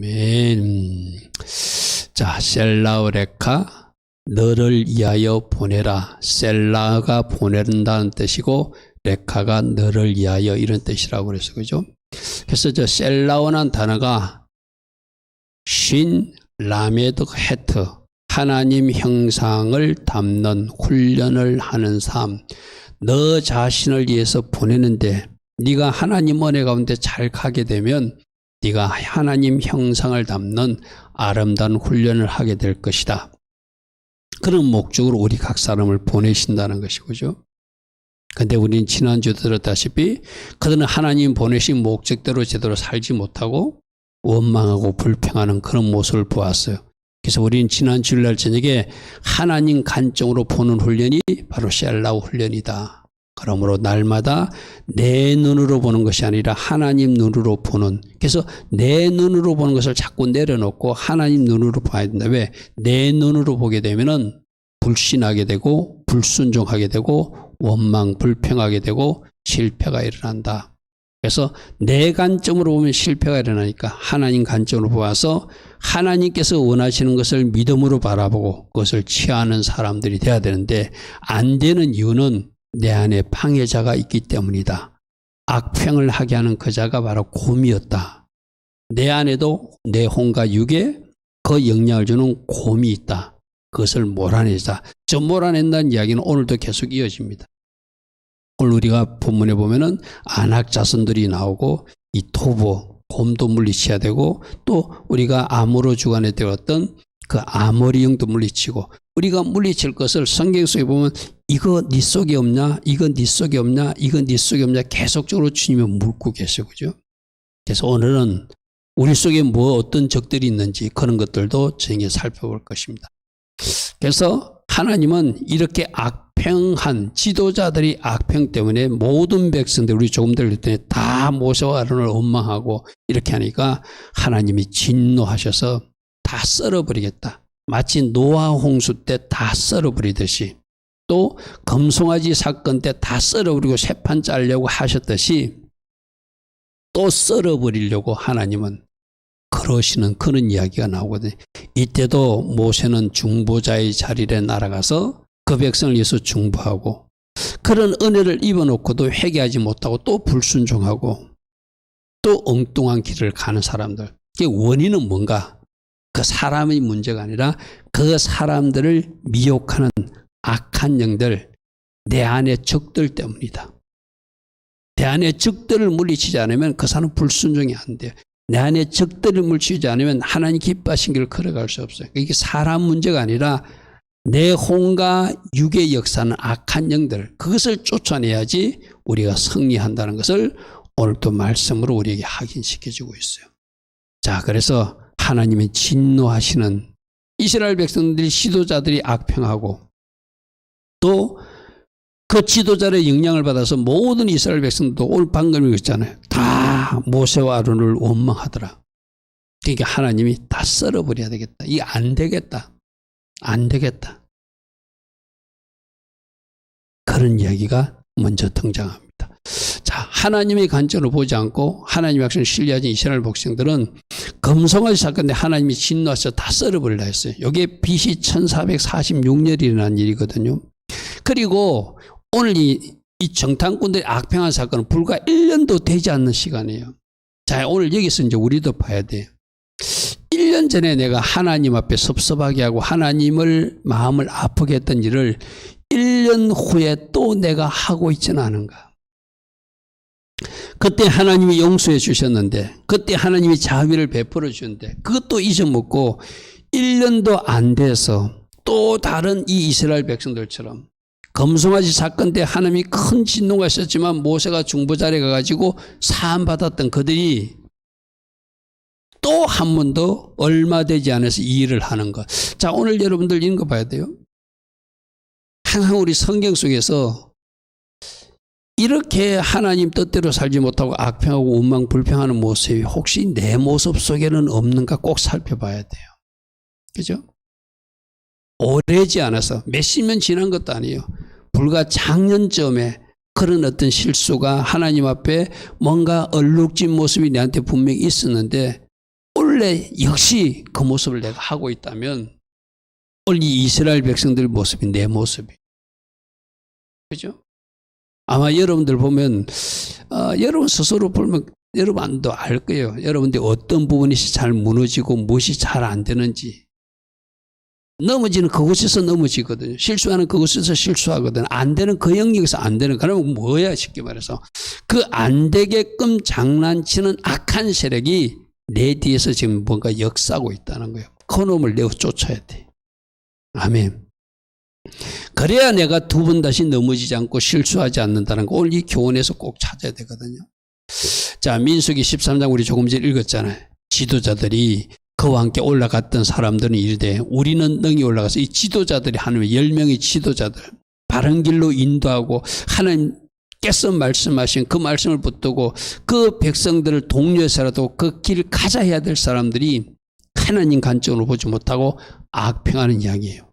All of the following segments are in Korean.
아멘. 자, 셀라우레카, 너를 위하여 보내라. 셀라가 보낸다는 뜻이고 레카가 너를 위하여 이런 뜻이라고 그래서 그죠? 그래서 저 셀라오라는 단어가 신 라메드 헤트, 하나님 형상을 담는 훈련을 하는 삶. 너 자신을 위해서 보내는데 네가 하나님 은혜 가운데 잘 가게 되면 네가 하나님 형상을 담는 아름다운 훈련을 하게 될 것이다. 그런 목적으로 우리 각 사람을 보내신다는 것이죠. 근데 우리는 지난주에 들었다시피 그들은 하나님 보내신 목적대로 제대로 살지 못하고 원망하고 불평하는 그런 모습을 보았어요. 그래서 우리는 지난 주일날 저녁에 하나님 관점으로 보는 훈련이 바로 셀라우 훈련이다. 그러므로 날마다 내 눈으로 보는 것이 아니라 하나님 눈으로 보는, 그래서 내 눈으로 보는 것을 자꾸 내려놓고 하나님 눈으로 봐야 된다. 왜? 내 눈으로 보게 되면은 불신하게 되고 불순종하게 되고 원망 불평하게 되고 실패가 일어난다. 그래서 내 관점으로 보면 실패가 일어나니까 하나님 관점으로 보아서 하나님께서 원하시는 것을 믿음으로 바라보고 그것을 취하는 사람들이 돼야 되는데 안 되는 이유는 내 안에 방해자가 있기 때문이다. 악평을 하게 하는 그 자가 바로 곰이었다. 내 안에도 내 혼과 육에 그 영향을 주는 곰이 있다. 그것을 몰아내자. 저 몰아낸다는 이야기는 오늘도 계속 이어집니다. 오늘 우리가 본문에 보면은 안악 자손들이 나오고 이 토보, 곰도 물리쳐야 되고 또 우리가 암으로 주관해 되었던 그 아모리 영도 물리치고 우리가 물리칠 것을 성경 속에 보면 이거 네 속에 없냐? 이거 네 속에 없냐? 이거 네 속에 없냐? 계속적으로 주님이 묻고 계셔. 그죠? 그래서 오늘은 우리 속에 뭐 어떤 적들이 있는지 그런 것들도 저희가 살펴볼 것입니다. 그래서 하나님은 이렇게 악평한 지도자들이 악평 때문에 모든 백성들 우리 조금 전에 다 모세와 아론을 원망하고 이렇게 하니까 하나님이 진노하셔서 다 썰어버리겠다. 마치 노아 홍수 때 다 썰어버리듯이 또 금송아지 사건 때 다 썰어버리고 새판 짜려고 하셨듯이 또 썰어버리려고 하나님은 그러시는 그런 이야기가 나오거든요. 이때도 모세는 중보자의 자리에 날아가서 그 백성을 위해서 중보하고 그런 은혜를 입어놓고도 회개하지 못하고 또 불순종하고 또 엉뚱한 길을 가는 사람들. 그 원인은 뭔가? 그 사람의 문제가 아니라 그 사람들을 미혹하는 악한 영들, 내 안의 적들 때문이다. 내 안의 적들을 물리치지 않으면 그 사람은 불순종이 안 돼요. 내 안에 적들을 물리치지 않으면 하나님 기뻐하신 길을 걸어갈 수 없어요. 이게 사람 문제가 아니라 내 혼과 육의 역사는 악한 영들, 그것을 쫓아내야지 우리가 승리한다는 것을 오늘 또 말씀으로 우리에게 확인시켜주고 있어요. 자, 그래서 하나님이 진노하시는 이스라엘 백성들이 지도자들이 악평하고 또 그 지도자의 영향을 받아서 모든 이스라엘 백성들도 오늘 방금 읽었잖아요. 다 모세와 아론을 원망하더라. 그러니까 하나님이 다 썰어버려야 되겠다. 이게 안 되겠다. 안 되겠다. 그런 이야기가 먼저 등장합니다. 자, 하나님의 관점으로 보지 않고 하나님의 백성을 신뢰하지 이스라엘 백성들은 금송아지 사건에 하나님이 진노하셔서 다 썰어버리려 했어요. 이게 BC 1446년이 일어난 일이거든요. 그리고 오늘 이 정탐꾼들의 악평한 사건은 불과 1년도 되지 않는 시간이에요. 자, 오늘 여기서 이제 우리도 봐야 돼요. 1년 전에 내가 하나님 앞에 섭섭하게 하고 하나님을 마음을 아프게 했던 일을 1년 후에 또 내가 하고 있지는 않은가. 그때 하나님이 용서해 주셨는데 그때 하나님이 자비를 베풀어 주셨는데 그것도 잊어먹고 1년도 안 돼서 또 다른 이 이스라엘 백성들처럼 금송아지 사건 때 하나님이 큰 진노가 있었지만 모세가 중보자리에 가가지고 사함 받았던 그들이 또 한 번 더 얼마 되지 않아서 이 일을 하는 것. 자, 오늘 여러분들 이런 거 봐야 돼요. 항상 우리 성경 속에서 이렇게 하나님 뜻대로 살지 못하고 악평하고 원망 불평하는 모습이 혹시 내 모습 속에는 없는가 꼭 살펴봐야 돼요. 그죠? 오래지 않아서 몇십 년 지난 것도 아니에요. 불과 작년쯤에 그런 어떤 실수가 하나님 앞에 뭔가 얼룩진 모습이 내한테 분명히 있었는데 오늘 원래 역시 그 모습을 내가 하고 있다면 오늘 이 이스라엘 백성들 모습이 내 모습이. 그죠? 아마 여러분들 보면 여러분 스스로 보면 여러분도 알 거예요. 여러분들이 어떤 부분이 잘 무너지고 무엇이 잘 안 되는지. 넘어지는 그곳에서 넘어지거든요. 실수하는 그곳에서 실수하거든요. 안 되는 그 영역에서 안 되는. 그러면 뭐야 쉽게 말해서. 그 안 되게끔 장난치는 악한 세력이 내 뒤에서 지금 뭔가 역사하고 있다는 거예요. 그 놈을 내가 쫓아야 돼. 아멘. 그래야 내가 두 번 다시 넘어지지 않고 실수하지 않는다는 거 오늘 이 교훈에서 꼭 찾아야 되거든요. 자, 민수기 13장 우리 조금 전에 읽었잖아요. 지도자들이 그와 함께 올라갔던 사람들은 이르되 우리는 능히 올라가서 이 지도자들이 하나님의 10명의 지도자들 바른 길로 인도하고 하나님께서 말씀하신 그 말씀을 붙들고 그 백성들을 독려해서라도 그 길을 가자 해야 될 사람들이 하나님 관점으로 보지 못하고 악평하는 이야기예요.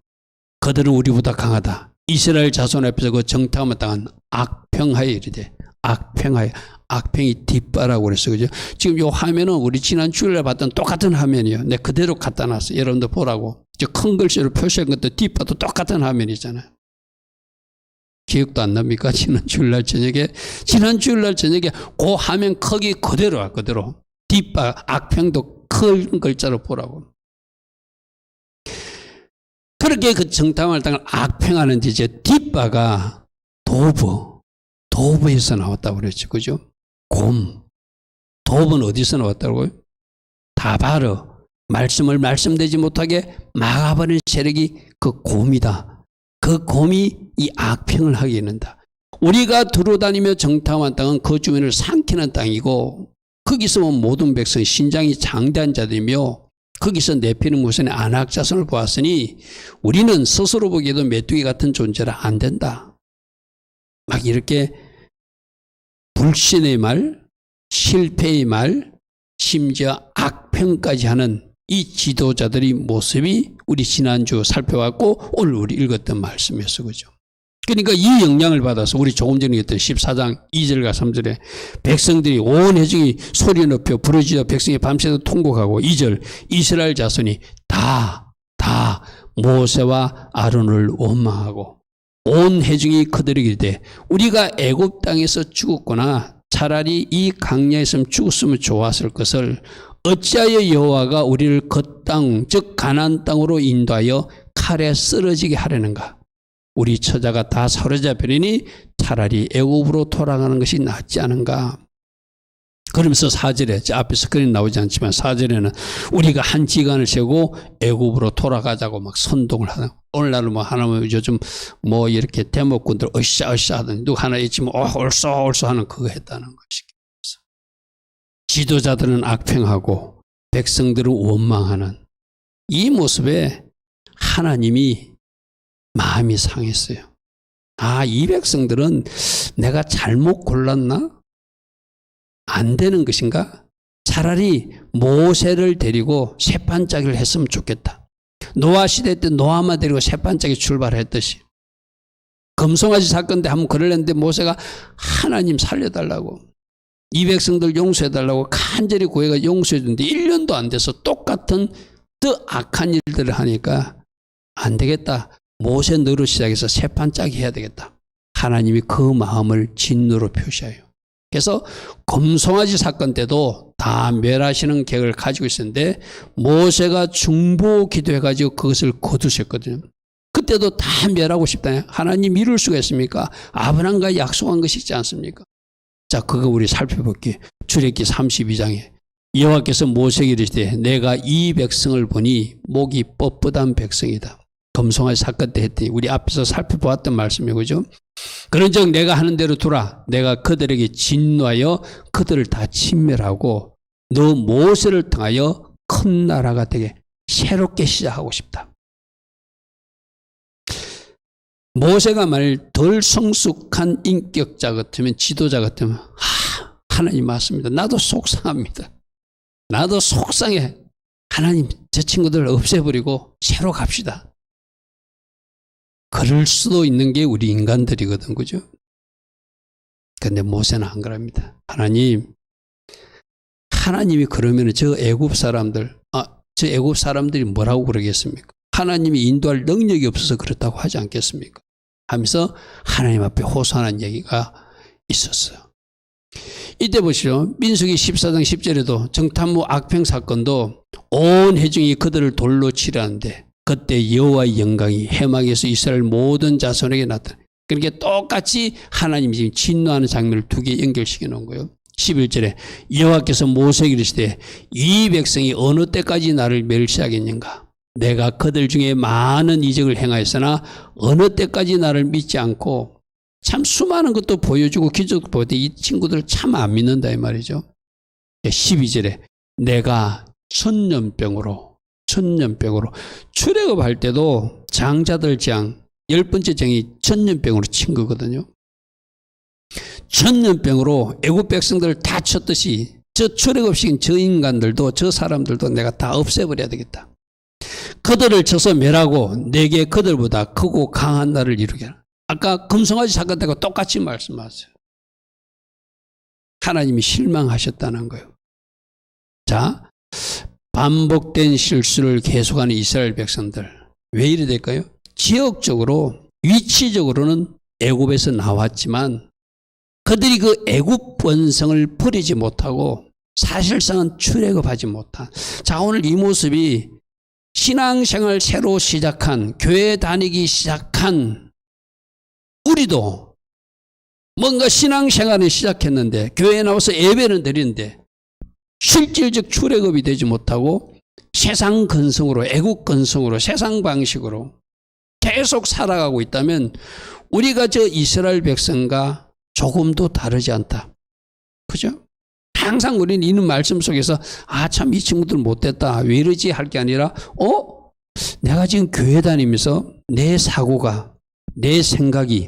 그들은 우리보다 강하다. 이스라엘 자손 앞에서 그 정탐을 당한 악평하에 이르되 악평하에 악평이 뒷바라고 그랬어요. 그죠? 지금 요 화면은 우리 지난 주일에 봤던 똑같은 화면이에요. 내가 그대로 갖다 놨어요. 여러분들 보라고. 큰 글씨로 표시한 것도 뒷바도 똑같은 화면이잖아요. 기억도 안 납니까? 지난 주일날 저녁에 그 화면 크기 그대로야, 그대로. 뒷바, 악평도 큰 글자로 보라고. 그렇게 그 정탐을 당한 악평하는데 이제 뒷바가 도브에서 나왔다고 그랬죠. 그죠? 도브는 어디서 나왔다고요? 다바르. 말씀을 말씀되지 못하게 막아버린 세력이 그 곰이다. 그 곰이 이 악평을 하게 이른다. 우리가 두루다니며 정탐한 땅은 그 주민을 삼키는 땅이고 거기서 온 모든 백성이 신장이 장대한 자들이며 거기서 내피는 무선의 안악자손을 보았으니 우리는 스스로 보기에도 메뚜기 같은 존재라 안 된다. 막 이렇게 불신의 말, 실패의 말, 심지어 악평까지 하는 이 지도자들의 모습이 우리 지난주 살펴봤고 오늘 우리 읽었던 말씀이었어. 그죠? 그러니까 이 영향을 받아서 우리 조금 전에 했던 14장 2절과 3절에 백성들이 온 회중이 소리 높여 부르짖어 백성이 밤새도 통곡하고 2절 이스라엘 자손이 다 모세와 아론을 원망하고 온 회중이 그들에게 이르되 우리가 애굽 땅에서 죽었거나 차라리 이 광야에서 죽었으면 좋았을 것을 어찌하여 여호와가 우리를 그 땅 즉 가나안 땅으로 인도하여 칼에 쓰러지게 하려는가. 우리 처자가 다 사로잡히니 차라리 애굽으로 돌아가는 것이 낫지 않은가. 그러면서 4절에 앞에 스크린 나오지 않지만 4절에는 우리가 한 지간을 세고 애굽으로 돌아가자고 막 선동을 하는. 오늘날은 뭐 하나면 요즘 뭐 이렇게 대목군들 으쌰으쌰 하던 누구 하나 있지만 옳소 하는 그거 했다는 것이겠어. 지도자들은 악평하고 백성들은 원망하는 이 모습에 하나님이 마음이 상했어요. 이 백성들은 내가 잘못 골랐나? 안 되는 것인가? 차라리 모세를 데리고 새반짜기를 했으면 좋겠다. 노아 시대 때 노아만 데리고 새반짜기 출발했듯이. 금송아지 사건 때 한번 그러려는데 모세가 하나님 살려달라고 이 백성들 용서해달라고 간절히 구해가 용서해줬는데 1년도 안 돼서 똑같은 더 악한 일들을 하니까 안 되겠다. 모세 너로 시작해서 새반짜기 해야 되겠다. 하나님이 그 마음을 진노로 표시해요. 그래서 금송아지 사건 때도 다 멸하시는 계획을 가지고 있었는데 모세가 중보 기도해가지고 그것을 거두셨거든요. 그때도 다 멸하고 싶다. 하나님 이룰 수가 있습니까? 아브라함과 약속한 것이 있지 않습니까? 자, 그거 우리 살펴볼게요. 출애굽기 32장에 여호와께서 모세에게 이르시되 내가 이 백성을 보니 목이 뻣뻣한 백성이다. 금송아지 사건 때 했더니 우리 앞에서 살펴보았던 말씀이에요. 그죠? 그런즉 내가 하는 대로 두라. 내가 그들에게 진노하여 그들을 다 진멸하고 너 모세를 통하여 큰 나라가 되게 새롭게 시작하고 싶다. 모세가 만일 덜 성숙한 인격자 같으면 지도자 같으면 하나님 맞습니다. 나도 속상합니다. 나도 속상해. 하나님 저 친구들을 없애버리고 새로 갑시다. 그럴 수도 있는 게 우리 인간들이거든. 그죠? 근데 모세는 안 그럽니다. 하나님이 그러면 저 애굽 사람들 저 애굽 사람들이 뭐라고 그러겠습니까? 하나님이 인도할 능력이 없어서 그렇다고 하지 않겠습니까? 하면서 하나님 앞에 호소하는 얘기가 있었어요. 이때 보시죠. 민수기 14장 10절에도 정탐무 악평 사건도 온 회중이 그들을 돌로 치려하는데 그때 여호와의 영광이 해막에서 이스라엘 모든 자손에게 나타나. 그러니까 똑같이 하나님이 지금 진노하는 장면을 두 개 연결시켜 놓은 거예요. 11절에 여호와께서 모세에게 이르시되 이 백성이 어느 때까지 나를 멸시하겠는가? 내가 그들 중에 많은 이적을 행하였으나 어느 때까지 나를 믿지 않고 참 수많은 것도 보여주고 기적도 보여도 이 친구들 참 안 믿는다 이 말이죠. 12절에 내가 천년병으로 출애굽할 때도 장자들 장 10번째 장이 천년병으로 친 거거든요. 천년병으로 애굽 백성들을 다 쳤듯이 저 출애굽시킨 저 인간들도 저 사람들도 내가 다 없애버려야 되겠다. 그들을 쳐서 멸하고 내게 그들보다 크고 강한 나를 이루게 하라. 아까 금송아지 사건 때가 똑같이 말씀하세요. 하나님이 실망하셨다는 거예요. 자, 반복된 실수를 계속하는 이스라엘 백성들. 왜 이래 될까요? 지역적으로, 위치적으로는 애굽에서 나왔지만 그들이 그 애굽 본성을 버리지 못하고 사실상은 출애굽하지 못한. 자, 오늘 이 모습이 신앙생활 새로 시작한, 교회 다니기 시작한 우리도 뭔가 신앙생활을 시작했는데 교회에 나와서 예배는 드리는데 실질적 출애굽이 되지 못하고 세상 근성으로, 애국 근성으로, 세상 방식으로 계속 살아가고 있다면 우리가 저 이스라엘 백성과 조금도 다르지 않다. 그죠? 항상 우리는 이런 말씀 속에서 참 이 친구들 못됐다. 왜 이러지 할 게 아니라 내가 지금 교회 다니면서 내 사고가, 내 생각이,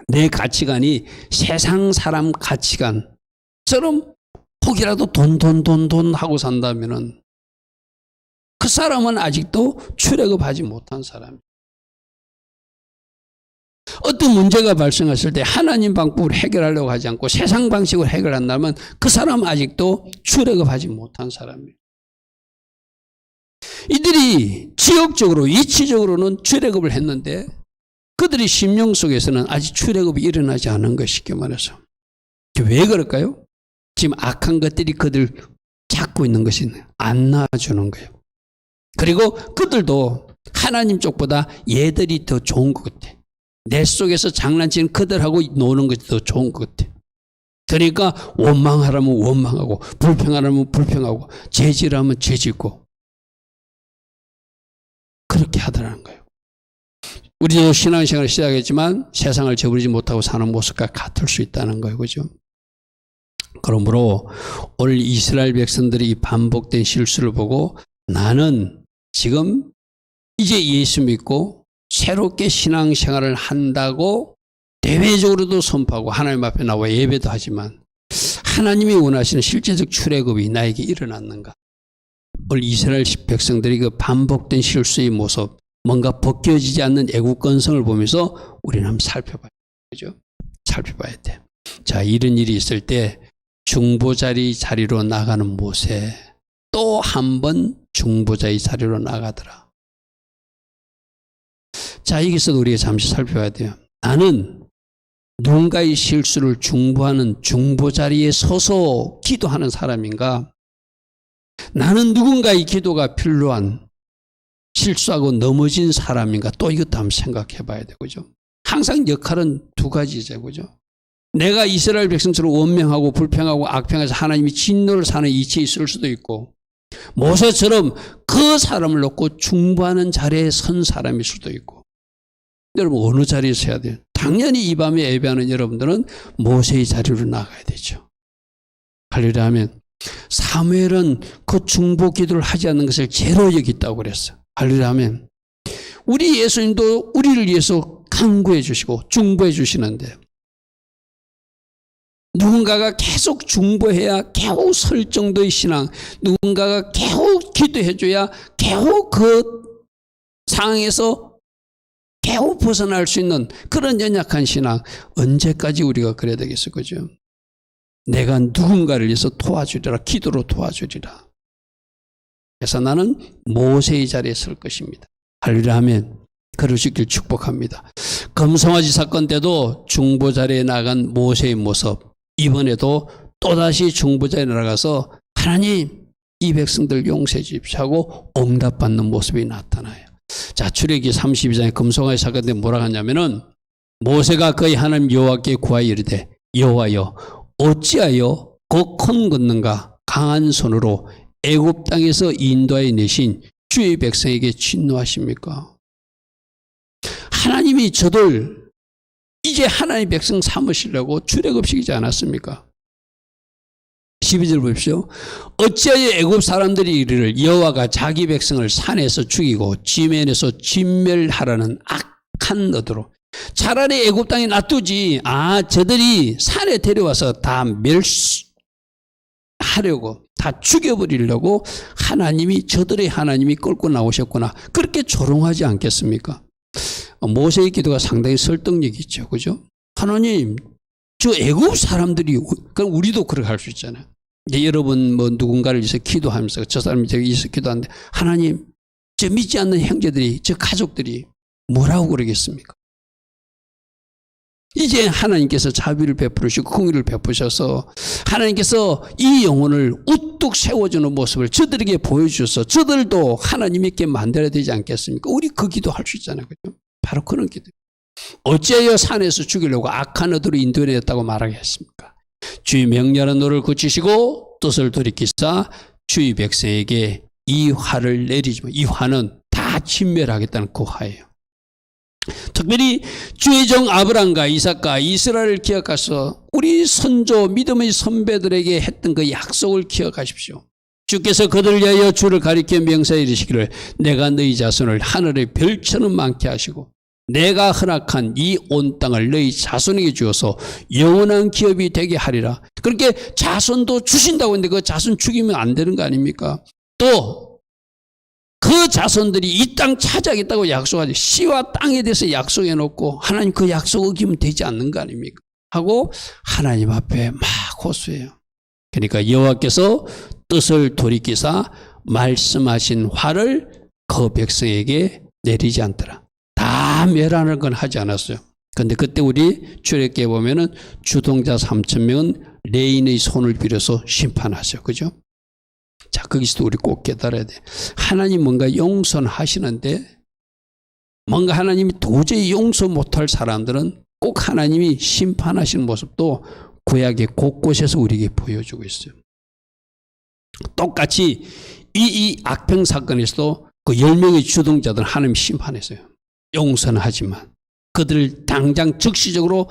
내 가치관이 세상 사람 가치관처럼 혹이라도 돈 하고 산다면은 그 사람은 아직도 출애굽하지 못한 사람이에요. 어떤 문제가 발생했을 때 하나님 방법으로 해결하려고 하지 않고 세상 방식으로 해결한다면 그 사람은 아직도 출애굽하지 못한 사람이에요. 이들이 지역적으로, 위치적으로는 출애굽을 했는데 그들의 심령 속에서는 아직 출애굽이 일어나지 않은 것 쉽게 말해서. 왜 그럴까요? 지금 악한 것들이 그들 잡고 있는 것이 안 나아주는 거예요. 그리고 그들도 하나님 쪽보다 얘들이 더 좋은 것 같아. 내 속에서 장난치는 그들하고 노는 것이 더 좋은 것 같아. 그러니까 원망하라면 원망하고 불평하라면 불평하고 죄질하면 죄짓고 그렇게 하더라는 거예요. 우리도 신앙생활을 시작했지만 세상을 저버리지 못하고 사는 모습과 같을 수 있다는 거예요. 그죠? 그러므로 오늘 이스라엘 백성들이 이 반복된 실수를 보고 나는 지금 이제 예수 믿고 새롭게 신앙생활을 한다고 대외적으로도 선포하고 하나님 앞에 나와 예배도 하지만 하나님이 원하시는 실제적 출애굽이 나에게 일어났는가? 오늘 이스라엘 백성들이 그 반복된 실수의 모습, 뭔가 벗겨지지 않는 애국 건성을 보면서 우리는 한번 살펴봐야 되죠. 살펴봐야 돼. 자, 이런 일이 있을 때 중보자의 자리로 나가는 모세 또 한 번 중보자의 자리로 나가더라. 자, 여기서도 우리가 잠시 살펴봐야 돼요. 나는 누군가의 실수를 중보하는 중보 자리에 서서 기도하는 사람인가? 나는 누군가의 기도가 필요한 실수하고 넘어진 사람인가? 또 이것도 한번 생각해 봐야 되고죠. 항상 역할은 두 가지죠. 그죠? 내가 이스라엘 백성처럼 원명하고 불평하고 악평해서 하나님이 진노를 사는 이치에 있을 수도 있고 모세처럼 그 사람을 놓고 중보하는 자리에 선 사람일 수도 있고 여러분 어느 자리에 서야 돼요? 당연히 이 밤에 예배하는 여러분들은 모세의 자리로 나가야 되죠. 할렐루야 하면 사무엘은 그 중보 기도를 하지 않는 것을 죄로 여겼다고 그랬어. 할렐루야 하면 우리 예수님도 우리를 위해서 간구해 주시고 중보해 주시는데 누군가가 계속 중보해야 겨우 설 정도의 신앙, 누군가가 겨우 기도해 줘야 겨우 그 상황에서 겨우 벗어날 수 있는 그런 연약한 신앙, 언제까지 우리가 그래야 되겠어, 그죠? 내가 누군가를 위해서 도와주리라, 기도로 도와주리라. 그래서 나는 모세의 자리에 설 것입니다. 할렐루야 하면 그러시길 축복합니다. 금송아지 사건 때도 중보 자리에 나간 모세의 모습, 이번에도 또다시 중보 자리에 나가서 하나님 이 백성들 용서해 주십시오 하고 응답받는 모습이 나타나요. 자, 출애굽기 32장에 금송아지 사건 때 뭐라고 하냐면은 모세가 그의 하나님 여호와께 구하여 이르되 여호와여 어찌하여 그 큰 권능과 강한 손으로 애굽 땅에서 인도하여 내신 주의 백성에게 진노하십니까? 하나님이 저들 이제 하나님의 백성 삼으시려고 출애굽시키지 않았습니까? 12절 보십시오. 어찌하여 애굽 사람들이 이르를 여호와가 자기 백성을 산에서 죽이고 지면에서 진멸하라는 악한 의도로 차라리 애굽 땅에 놔두지. 저들이 산에 데려와서 다 멸하려고 다 죽여버리려고 하나님이 저들의 하나님이 끌고 나오셨구나. 그렇게 조롱하지 않겠습니까? 모세의 기도가 상당히 설득력이 있죠. 그죠? 하나님, 저 애굽 사람들이, 그럼 우리도 그렇게 할 수 있잖아요. 여러분 뭐 누군가를 위해서 기도하면서 저 사람이 저기 위해서 기도하는데 하나님, 저 믿지 않는 형제들이, 저 가족들이 뭐라고 그러겠습니까? 이제 하나님께서 자비를 베푸시고 긍휼을 베푸셔서 하나님께서 이 영혼을 우뚝 세워주는 모습을 저들에게 보여주셔서 저들도 하나님 있게 만들어야 되지 않겠습니까? 우리 그 기도 할 수 있잖아요. 그죠? 바로 그런 기도. 어찌하여 산에서 죽이려고 악한 의도로 인도해냈다고 말하겠습니까? 주의 명령하는 노를 고치시고 뜻을 돌이키사 주의 백성에게 이 화를 내리지만 이 화는 다 진멸하겠다는 그 화예요. 특별히 주의 종 아브람과 이삭과 이스라엘을 기억하셔서 우리 선조 믿음의 선배들에게 했던 그 약속을 기억하십시오. 주께서 그들을 위하여 주를 가리켜 명사에 이르시기를 내가 너희 자손을 하늘의 별처럼 많게 하시고 내가 허락한 이 온 땅을 너희 자손에게 주어서 영원한 기업이 되게 하리라. 그렇게 자손도 주신다고 했는데 그 자손 죽이면 안 되는 거 아닙니까? 또 그 자손들이 이 땅 차지하겠다고 약속하지. 씨와 땅에 대해서 약속해 놓고 하나님 그 약속 어기면 되지 않는 거 아닙니까? 하고 하나님 앞에 막 호소해요. 그러니까 여호와께서 뜻을 돌이키사 말씀하신 화를 그 백성에게 내리지 않더라. 다 멸하는 건 하지 않았어요. 그런데 그때 우리 출애굽기에 보면은 주동자 3,000명은 레인의 손을 빌어서 심판하죠. 그죠? 자, 거기서도 우리 꼭 깨달아야 돼. 하나님 뭔가 용서하시는데 뭔가 하나님이 도저히 용서 못할 사람들은 꼭 하나님이 심판하시는 모습도 구약의 곳곳에서 우리에게 보여주고 있어요. 똑같이 이 악평 사건에서도 그 10명의 주동자들은 하나님이 심판했어요. 용서는 하지만 그들을 당장 즉시적으로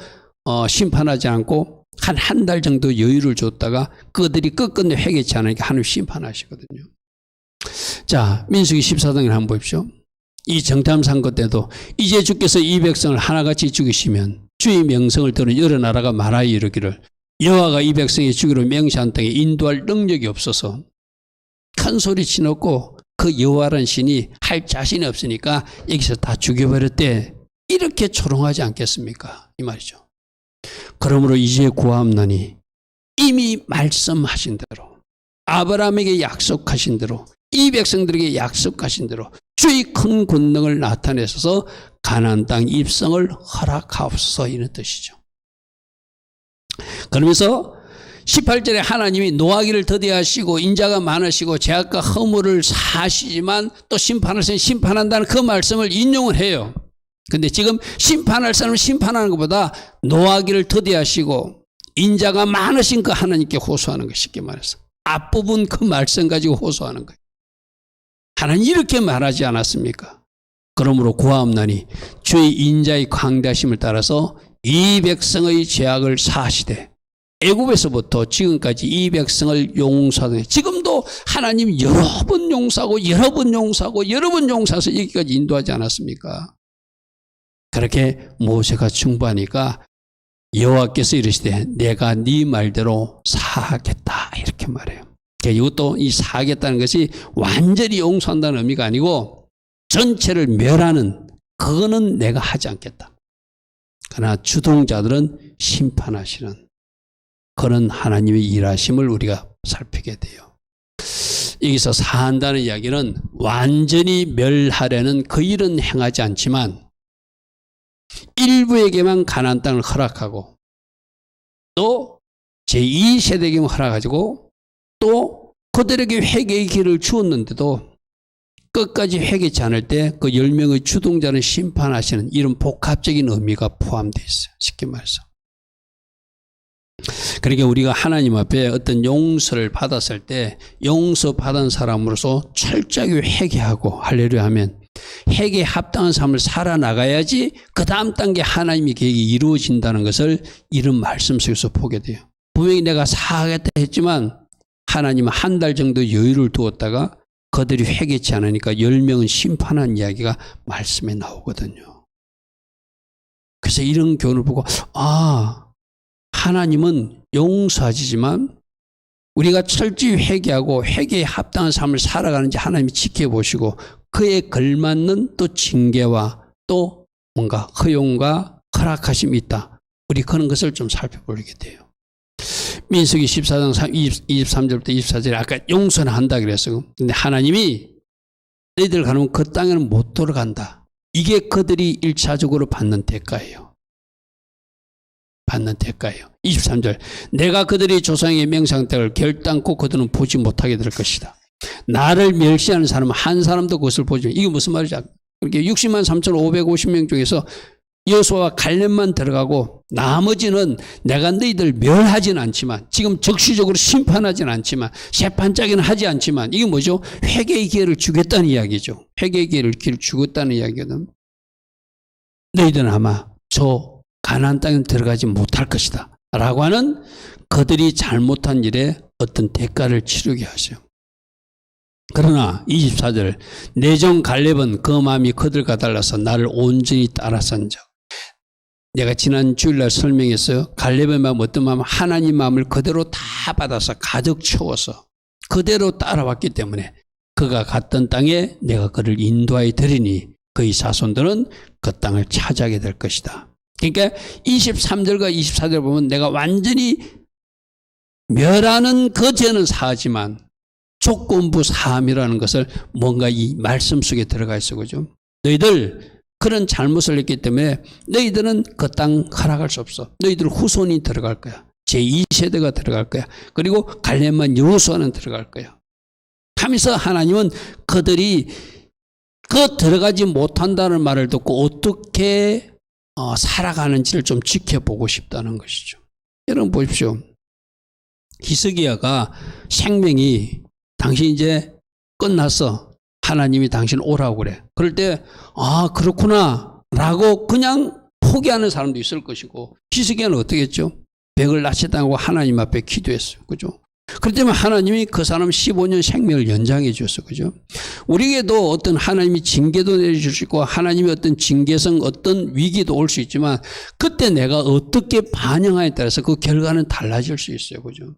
심판하지 않고 한 달 정도 여유를 줬다가 그들이 끝끝내 회개치 않으니까 하나님 심판하시거든요. 자, 민수기 14장을 한번 보십시오. 이 정탐 선거 때도 이제 주께서 이 백성을 하나같이 죽이시면 주의 명성을 들은 여러 나라가 말하여 이르기를 여호와가 이 백성이 주기로 맹세한 땅에 인도할 능력이 없어서 큰 소리 치놓고 그 여호와라는 신이 할 자신이 없으니까 여기서 다 죽여버렸대. 이렇게 조롱하지 않겠습니까? 이 말이죠. 그러므로 이제 구하옵나니 이미 말씀하신 대로 아브라함에게 약속하신 대로 이 백성들에게 약속하신 대로 주의 큰 권능을 나타내셔서 가나안 땅 입성을 허락하옵소서 이런 뜻이죠. 그러면서 18절에 하나님이 노하기를 더디하시고 인자가 많으시고 죄악과 허물을 사하시지만 또 심판하시면 심판한다는 그 말씀을 인용을 해요. 근데 지금 심판할 사람을 심판하는 것보다 노하기를 더디하시고 인자가 많으신 그 하나님께 호소하는 거 쉽게 말해서 앞부분 그 말씀 가지고 호소하는 거예요. 하나님 이렇게 말하지 않았습니까? 그러므로 구하옵나니 주의 인자의 광대하심을 따라서 이 백성의 죄악을 사하시되 애굽에서부터 지금까지 이 백성을 용서하되 지금도 하나님 여러 번 용서하고 여러 번 용서하고 여러 번 용서해서 여기까지 인도하지 않았습니까? 그렇게 모세가 충고하니까 여호와께서 이르시되 내가 네 말대로 사하겠다 이렇게 말해요. 이것도 이 사하겠다는 것이 완전히 용서한다는 의미가 아니고 전체를 멸하는 그거는 내가 하지 않겠다. 그러나 주동자들은 심판하시는 그런 하나님의 일하심을 우리가 살피게 돼요. 여기서 사한다는 이야기는 완전히 멸하려는 그 일은 행하지 않지만 일부에게만 가나안 땅을 허락하고 또 제2세대에게만 허락하고 또 그들에게 회개의 길을 주었는데도 끝까지 회개치 않을 때 그 10명의 주동자를 심판하시는 이런 복합적인 의미가 포함되어 있어요. 쉽게 말해서. 그러니까 우리가 하나님 앞에 어떤 용서를 받았을 때 용서받은 사람으로서 철저하게 회개하고 할렐루야 하면 회개에 합당한 삶을 살아나가야지 그 다음 단계 하나님의 계획이 이루어진다는 것을 이런 말씀 속에서 보게 돼요. 분명히 내가 사하겠다 했지만 하나님은 한 달 정도 여유를 두었다가 그들이 회개치 않으니까 10명은 심판한 이야기가 말씀에 나오거든요. 그래서 이런 교훈을 보고 하나님은 용서하시지만 우리가 철저히 회개하고 회개에 합당한 삶을 살아가는지 하나님이 지켜보시고 그에 걸맞는 또 징계와 또 뭔가 허용과 허락하심이 있다. 우리 그런 것을 좀 살펴보게 돼요. 민수기 14장 23절부터 24절에 아까 용서는 한다 그랬어요. 근데 하나님이 너희들 가면 그 땅에는 못 돌아간다. 이게 그들이 1차적으로 받는 대가예요. 받는 대가예요. 23절 내가 그들의 조상의 명상대를 결단코 그들은 보지 못하게 될 것이다. 나를 멸시하는 사람은 한 사람도 그것을 보지 못한다. 이게 무슨 말이죠? 그렇게 60만 3,550명 중에서 여호수아와 갈렙만 들어가고 나머지는 내가 너희들 멸하지는 않지만 지금 적시적으로 심판하지는 않지만 재판짜기는 하지 않지만 이게 뭐죠? 회개의 기회를 주겠다는 이야기죠. 회개의 기회를 주겠다는 이야기거든. 너희들은 아마 저 가나안 땅에 들어가지 못할 것이다 라고 하는 그들이 잘못한 일에 어떤 대가를 치르게 하셔요. 그러나 24절 내정 갈렙은 그 마음이 그들과 달라서 나를 온전히 따라선적. 내가 지난 주일날 설명했어요. 갈렙의 마음 어떤 마음? 하나님 마음을 그대로 다 받아서 가득 채워서 그대로 따라왔기 때문에 그가 갔던 땅에 내가 그를 인도하여 드리니 그의 자손들은 그 땅을 차지하게 될 것이다. 그러니까 23절과 24절 보면 내가 완전히 멸하는 그 죄는 사하지만 조건부 사함이라는 것을 뭔가 이 말씀 속에 들어가 있어. 그죠? 너희들 그런 잘못을 했기 때문에 너희들은 그 땅 허락할 수 없어. 너희들 후손이 들어갈 거야. 제2세대가 들어갈 거야. 그리고 갈렙만 여호수아는 들어갈 거야. 하면서 하나님은 그들이 그 들어가지 못한다는 말을 듣고 어떻게 살아가는지를 좀 지켜보고 싶다는 것이죠. 여러분 보십시오. 히스기야가 생명이 당신 이제 끝났어. 하나님이 당신 오라고 그래. 그럴 때 그렇구나 라고 그냥 포기하는 사람도 있을 것이고 히스기야는 어떻게 했죠? 벽을 낚시당하고 하나님 앞에 기도했어요. 그죠? 그렇기 때문에 하나님이 그 사람 15년 생명을 연장해 주었어요. 그죠? 우리에게도 어떤 하나님이 징계도 내려줄 수 있고 하나님이 어떤 징계성 어떤 위기도 올 수 있지만 그때 내가 어떻게 반응하에 따라서 그 결과는 달라질 수 있어요. 그죠?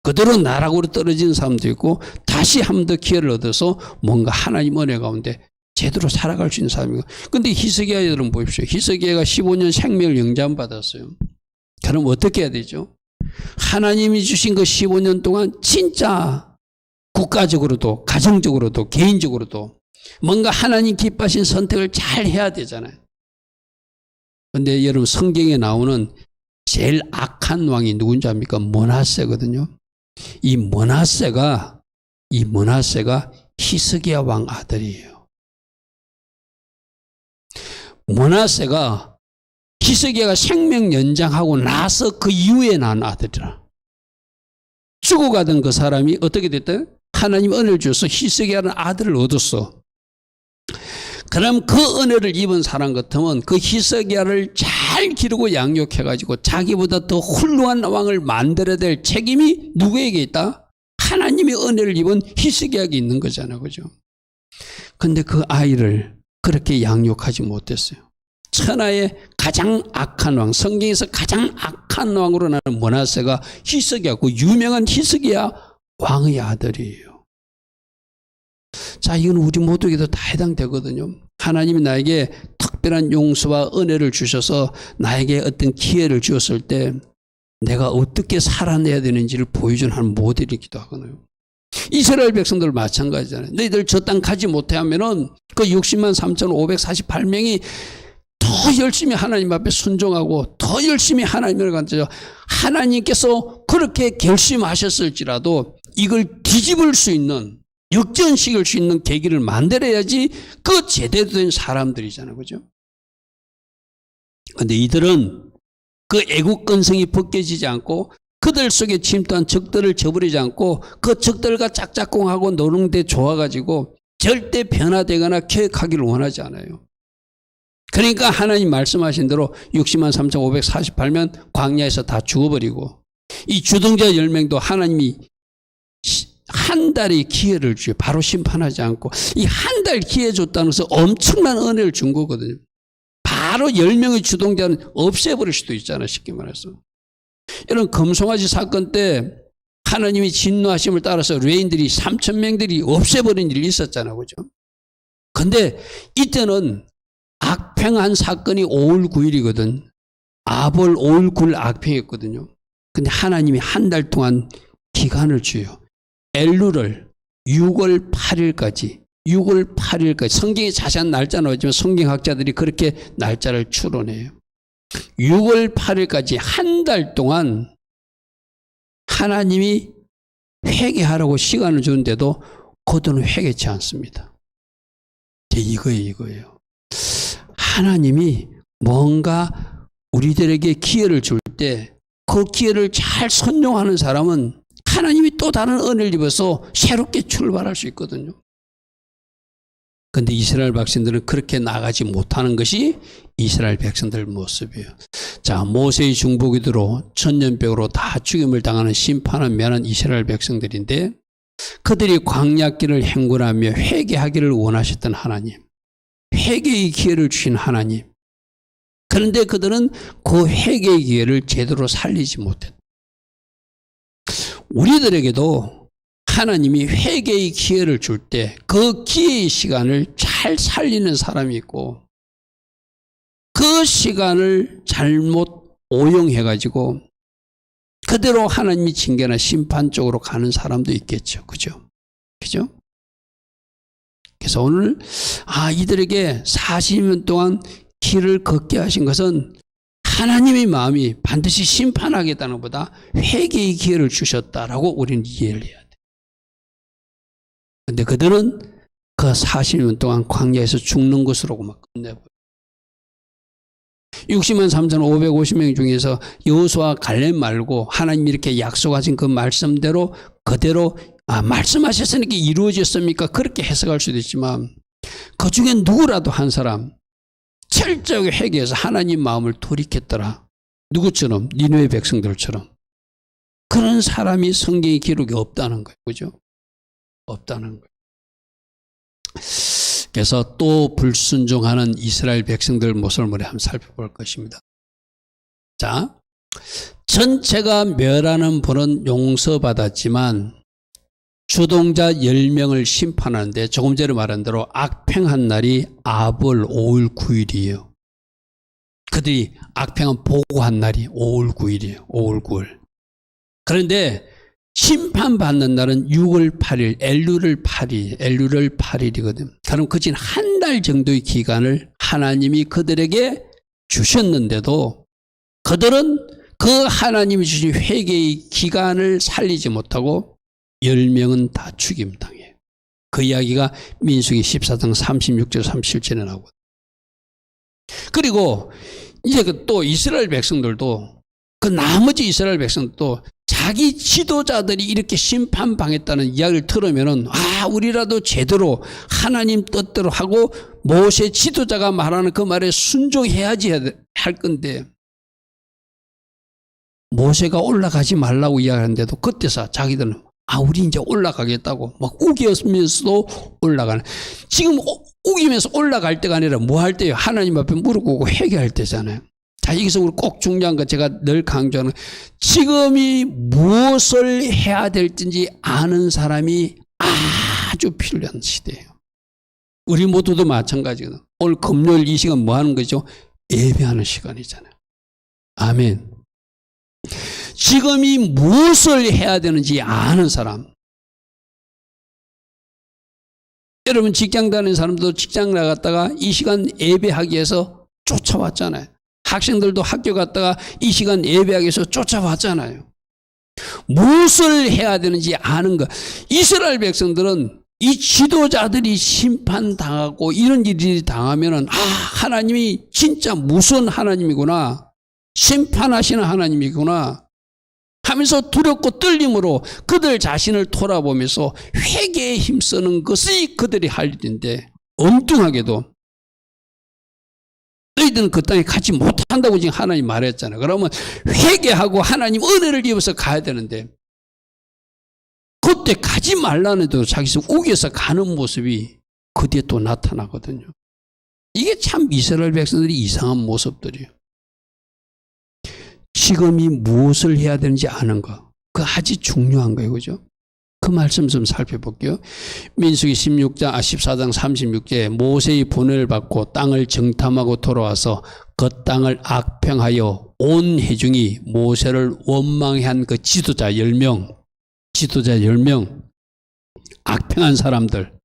그대로 나락으로 떨어지는 사람도 있고 다시 한 번 더 기회를 얻어서 뭔가 하나님 은혜 가운데 제대로 살아갈 수 있는 사람이고. 근데 히스기야 여러분 보십시오. 히스기야가 15년 생명을 영장받았어요. 그럼 어떻게 해야 되죠? 하나님이 주신 그 15년 동안 진짜 국가적으로도 가정적으로도 개인적으로도 뭔가 하나님 기뻐하신 선택을 잘 해야 되잖아요. 근데 여러분 성경에 나오는 제일 악한 왕이 누군지 압니까? 므낫세거든요. 이 므낫세가 히스기야 왕 아들이에요. 므낫세가 히스기야가 생명 연장하고 나서 그 이후에 낳은 아들이라. 죽어가던 그 사람이 어떻게 됐다? 하나님 은혜를 주셔서 히스기야라는 아들을 얻었어. 그럼 그 은혜를 입은 사람 같으면 그 히스기야를 잘 기르고 양육해가지고 자기보다 더 훌륭한 왕을 만들어야 될 책임이 누구에게 있다? 하나님의 은혜를 입은 히스기야에게 있는 거잖아요. 그죠? 근데 그 아이를 그렇게 양육하지 못했어요. 천하의 가장 악한 왕, 성경에서 가장 악한 왕으로 나는 므낫세가 히스기야, 그 유명한 히스기야 왕의 아들이에요. 자, 이건 우리 모두에게도 다 해당되거든요. 하나님이 나에게 특별한 용서와 은혜를 주셔서 나에게 어떤 기회를 주었을 때 내가 어떻게 살아내야 되는지를 보여주는 한 모델이기도 하거든요. 이스라엘 백성들 마찬가지잖아요. 너희들 저 땅 가지 못해 하면은 그 60만 3,548명이 더 열심히 하나님 앞에 순종하고 더 열심히 하나님을 간다죠. 하나님께서 그렇게 결심하셨을지라도 이걸 뒤집을 수 있는, 역전시킬 수 있는 계기를 만들어야지 그 제대로 된 사람들이잖아요. 그죠? 근데 이들은 그 애국 근성이 벗겨지지 않고 그들 속에 침투한 적들을 저버리지 않고 그 적들과 짝짝꿍하고 노는데 좋아가지고 절대 변화되거나 개혁하기를 원하지 않아요. 그러니까 하나님 말씀하신 대로 60만 3,548명 광야에서 다 죽어버리고 이 주동자 10명도 하나님이 한 달의 기회를 줘요. 바로 심판하지 않고 이 한 달 기회 줬다는 것은 엄청난 은혜를 준 거거든요. 바로 10명의 주동자는 없애버릴 수도 있잖아요. 쉽게 말해서. 이런 금송아지 사건 때 하나님이 진노하심을 따라서 레인들이 3,000명들이 없애버린 일이 있었잖아요. 그죠? 근데 이때는 악평한 사건이 5월 9일이거든. 아볼 5월 9일 악평했거든요. 근데 하나님이 한 달 동안 기간을 줘요. 엘루를 6월 8일까지 성경에 자세한 날짜는 없지만 성경학자들이 그렇게 날짜를 추론해요. 6월 8일까지 한 달 동안 하나님이 회개하라고 시간을 주는데도 그들은 회개치 않습니다. 이거예요. 하나님이 뭔가 우리들에게 기회를 줄 때 그 기회를 잘 선용하는 사람은 하나님이 또 다른 은혜를 입어서 새롭게 출발할 수 있거든요. 그런데 이스라엘 백성들은 그렇게 나가지 못하는 것이 이스라엘 백성들 모습이에요. 자, 모세의 중보기도로 천년병으로 다 죽임을 당하는 심판을 면한 이스라엘 백성들인데 그들이 광야길을 행군하며 회개하기를 원하셨던 하나님, 회개의 기회를 주신 하나님. 그런데 그들은 그 회개의 기회를 제대로 살리지 못했다. 우리들에게도 하나님이 회개의 기회를 줄 때 그 기회의 시간을 잘 살리는 사람이 있고 그 시간을 잘못 오용해가지고 그대로 하나님이 징계나 심판 쪽으로 가는 사람도 있겠죠. 그죠? 그래서 오늘 이들에게 40년 동안 길을 걷게 하신 것은 하나님의 마음이 반드시 심판하겠다는 것보다 회개의 기회를 주셨다라고 우리는 이해를 해야 돼. 그런데 그들은 그 40년 동안 광야에서 죽는 것으로만 끝내버려요. 60만 3,550명 중에서 여호수아 갈렙 말고 하나님이 이렇게 약속하신 그 말씀대로 그대로 말씀하셨으니까 이루어졌습니까? 그렇게 해석할 수도 있지만 그 중에 누구라도 한 사람 철저하게 회개해서 하나님 마음을 돌이켰더라. 누구처럼? 니느웨 백성들처럼. 그런 사람이 성경의 기록에 없다는 거예요. 그죠? 없다는 거예요. 그래서 또 불순종하는 이스라엘 백성들 모습을 우리 한번 살펴볼 것입니다. 자, 전체가 멸하는 벌은 용서받았지만 주동자 10명을 심판하는데 조금 전에 말한 대로 악평한 날이 아볼 5월 9일이에요. 그들이 악평한 보고한 날이 5월 9일이에요. 5월 9일. 그런데 심판받는 날은 6월 8일, 엘루를 8일이거든. 그럼 그진 한 달 정도의 기간을 하나님이 그들에게 주셨는데도 그들은 그 하나님이 주신 회개의 기간을 살리지 못하고 10명은 다 죽임당해요. 그 이야기가 민수기 14장 36절 37절에 나오거든요. 그리고 이제 또 이스라엘 백성들도 그 나머지 이스라엘 백성들도 자기 지도자들이 이렇게 심판당했다는 이야기를 들으면은 우리라도 제대로 하나님 뜻대로 하고 모세 지도자가 말하는 그 말에 순종해야지 할 건데 모세가 올라가지 말라고 이야기하는데도 그때서 자기들은 우리 이제 올라가겠다고 막 우기면서도 올라가는. 지금 우기면서 올라갈 때가 아니라 뭐 할 때요? 하나님 앞에 무릎 꿇고 회개할 때잖아요. 자, 여기서 우리 꼭 중요한 거 제가 늘 강조하는 지금이 무엇을 해야 될지 아는 사람이 아주 필요한 시대예요. 우리 모두도 마찬가지거든. 오늘 금요일 이 시간 뭐 하는 거죠? 예배하는 시간이잖아요. 아멘. 지금이 무엇을 해야 되는지 아는 사람. 여러분 직장 다니는 사람도 직장 나갔다가 이 시간 예배하기 위해서 쫓아왔잖아요. 학생들도 학교 갔다가 이 시간 예배하기 위해서 쫓아왔잖아요. 무엇을 해야 되는지 아는 것. 이스라엘 백성들은 이 지도자들이 심판당하고 이런 일이 당하면은 하나님이 진짜 무서운 하나님이구나, 심판하시는 하나님이구나 하면서 두렵고 떨림으로 그들 자신을 돌아보면서 회개에 힘쓰는 것이 그들이 할 일인데, 엉뚱하게도 너희들은 그 땅에 가지 못한다고 지금 하나님 말했잖아요. 그러면 회개하고 하나님 은혜를 입어서 가야 되는데, 그때 가지 말라는 데도 자기서 우겨서 가는 모습이 그 뒤에 또 나타나거든요. 이게 참 이스라엘 백성들이 이상한 모습들이에요. 지금이 무엇을 해야 되는지 아는 거, 그거 아주 중요한 거예요. 그죠? 그 말씀 좀 살펴볼게요. 민수기 14장 36节모세의 보냄을 받고 땅을 정탐하고 돌아와서 그 땅을 악평하여 온 회중이 모세를 원망한 그 지도자 10명, 악평한 사람들,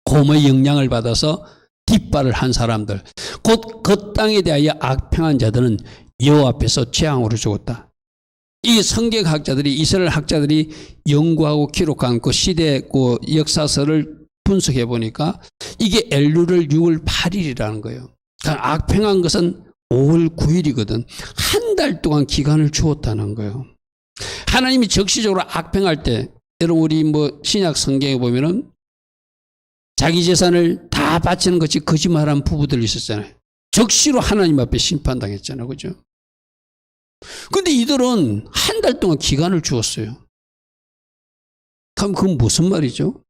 곰의 영향을 받아서 뒷발을 한 사람들, 곧 그 땅에 대하여 악평한 자들은 여호와 앞에서 재앙으로 죽었다. 이 성경학자들이, 이스라엘 학자들이 연구하고 기록한 그 시대 그 역사서를 분석해 보니까 이게 엘룰을 6월 8일이라는 거예요. 그러니까 악평한 것은 5월 9일이거든. 한 달 동안 기간을 주었다는 거예요. 하나님이 적시적으로 악평할 때, 여러분 우리 신약 성경에 보면은 자기 재산을 다 바치는 것이 거짓말한 부부들 있었잖아요. 적시로 하나님 앞에 심판당했잖아요. 그죠? 근데 이들은 한 달 동안 기간을 주었어요. 그럼 그건 무슨 말이죠?